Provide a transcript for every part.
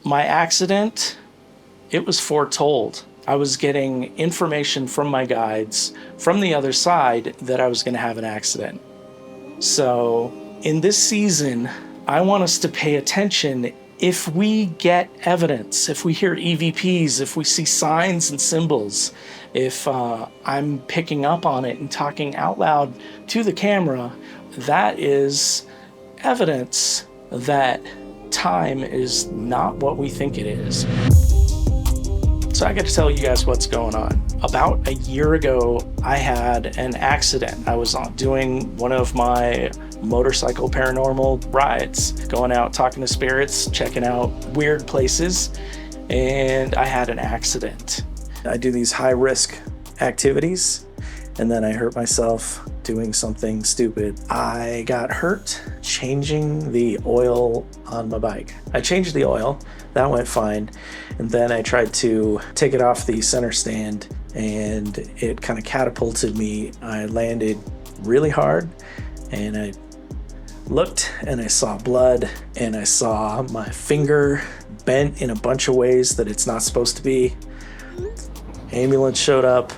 My accident, it was foretold. I was getting information from my guides from the other side that I was going to have an accident. So in this season, I want us to pay attention. If we get evidence, if we hear EVPs, if we see signs and symbols, if I'm picking up on it and talking out loud to the camera, that is evidence that time is not what we think it is. So I got to tell you guys what's going on. About a year ago, I had an accident. I was doing one of my motorcycle paranormal rides, going out talking to spirits, checking out weird places, and I had an accident. I do these high-risk activities, and then I hurt myself doing something stupid. I got hurt changing the oil on my bike. I changed the oil, that went fine, and then I tried to take it off the center stand, and it kind of catapulted me. I landed really hard, and I looked and I saw blood, and I saw my finger bent in a bunch of ways that it's not supposed to be. Ambulance showed up,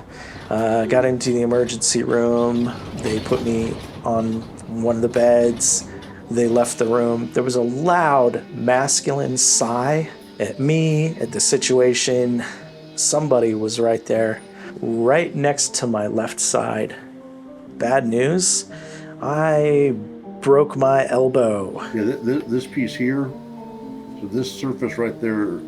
got into the emergency room. They put me on one of the beds. They left the room. There was a loud masculine sigh at me, at the situation. Somebody was right there, right next to my left side. Bad news, I broke my elbow. Yeah, this piece here, so this surface right there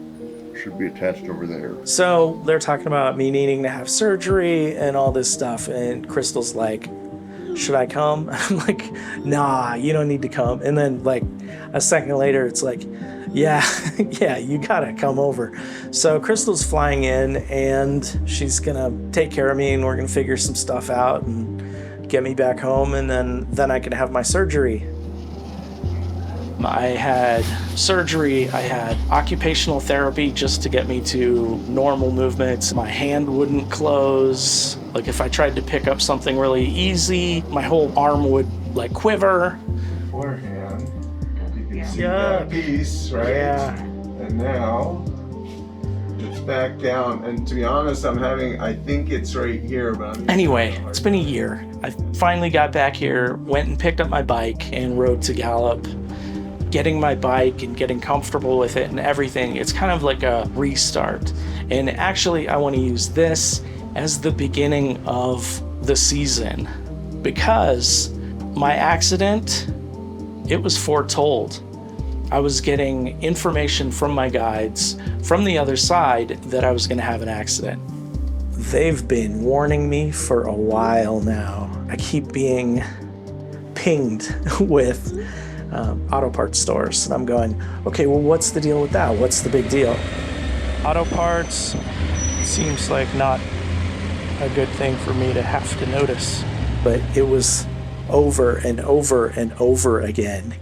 should be attached over there. So they're talking about me needing to have surgery and all this stuff, and Crystal's like, should I come? I'm like, nah, you don't need to come. And then like a second later, it's like, yeah, you gotta come over. So Crystal's flying in, and she's gonna take care of me, and we're gonna figure some stuff out and get me back home, and then I can have my surgery. I had surgery, I had occupational therapy just to get me to normal movements. My hand wouldn't close. Like if I tried to pick up something really easy, my whole arm would like quiver. Beforehand, you can see that piece, right? Yeah. And now it's back down. And to be honest, I think it's right here, but Anyway, it's been a year. I finally got back here, went and picked up my bike and rode to Gallup. Getting my bike and getting comfortable with it and everything, it's kind of like a restart. And actually, I want to use this as the beginning of the season, because my accident, it was foretold. I was getting information from my guides from the other side that I was going to have an accident. They've been warning me for a while now. I keep being pinged with auto parts stores, and I'm going, okay, well, what's the deal with that? What's the big deal? Auto parts seems like not a good thing for me to have to notice, but it was over and over and over again.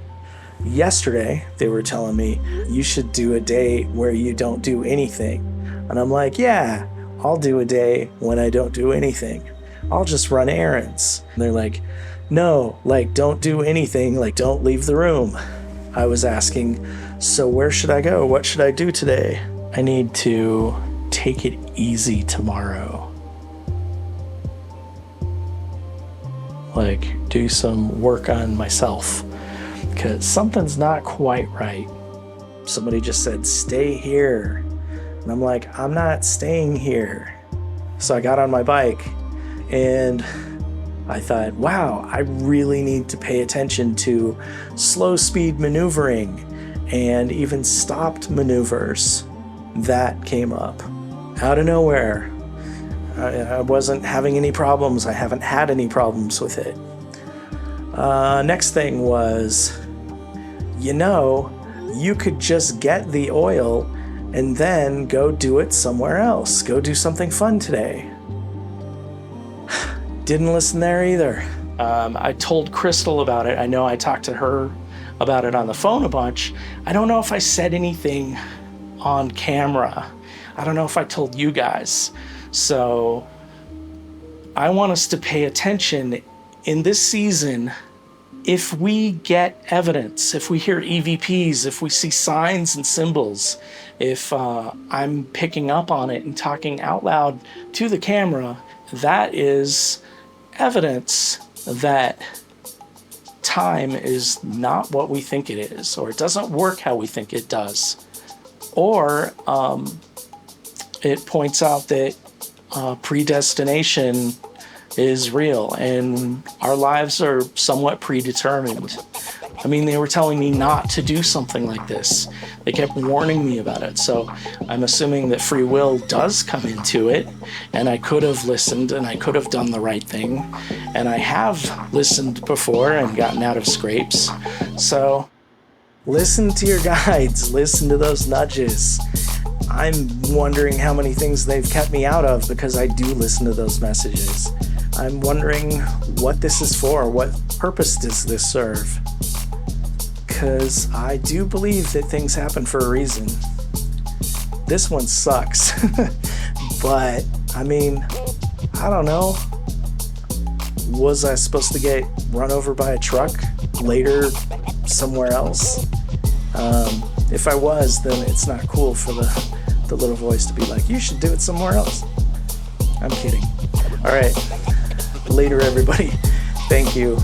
Yesterday, they were telling me, you should do a day where you don't do anything. And I'm like, yeah, I'll do a day when I don't do anything. I'll just run errands. And they're like, no, like, don't do anything, like, don't leave the room. I was asking, so where should I go? What should I do today? I need to take it easy tomorrow. Like, do some work on myself, because something's not quite right. Somebody just said, stay here. And I'm like, I'm not staying here. So I got on my bike, and I thought, wow, I really need to pay attention to slow speed maneuvering and even stopped maneuvers. That came up out of nowhere. I wasn't having any problems. I haven't had any problems with it. Next thing was, you could just get the oil and then go do it somewhere else. Go do something fun today. Didn't listen there either. I told Crystal about it. I know I talked to her about it on the phone a bunch. I don't know if I said anything on camera. I don't know if I told you guys. So I want us to pay attention in this season. if we get evidence, if we hear EVPs, if we see signs and symbols, if I'm picking up on it and talking out loud to the camera, that is evidence that time is not what we think it is, or it doesn't work how we think it does. Or it points out that predestination is real and our lives are somewhat predetermined. I mean, they were telling me not to do something like this. They kept warning me about it. So I'm assuming that free will does come into it, and I could have listened and I could have done the right thing. And I have listened before and gotten out of scrapes. So listen to your guides, listen to those nudges. I'm wondering how many things they've kept me out of because I do listen to those messages. I'm wondering what this is for. What purpose does this serve? Because I do believe that things happen for a reason. This one sucks. But, I mean, I don't know. Was I supposed to get run over by a truck later somewhere else? If I was, then it's not cool for the little voice to be like, you should do it somewhere else. I'm kidding. All right. Later, everybody. Thank you.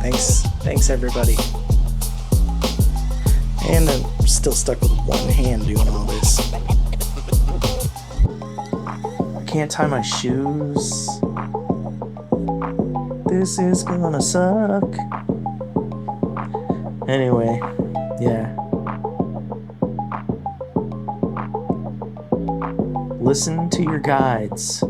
Thanks, everybody. And I'm still stuck with one hand doing all this. I can't tie my shoes. This is gonna suck. Anyway, yeah. Listen to your guides.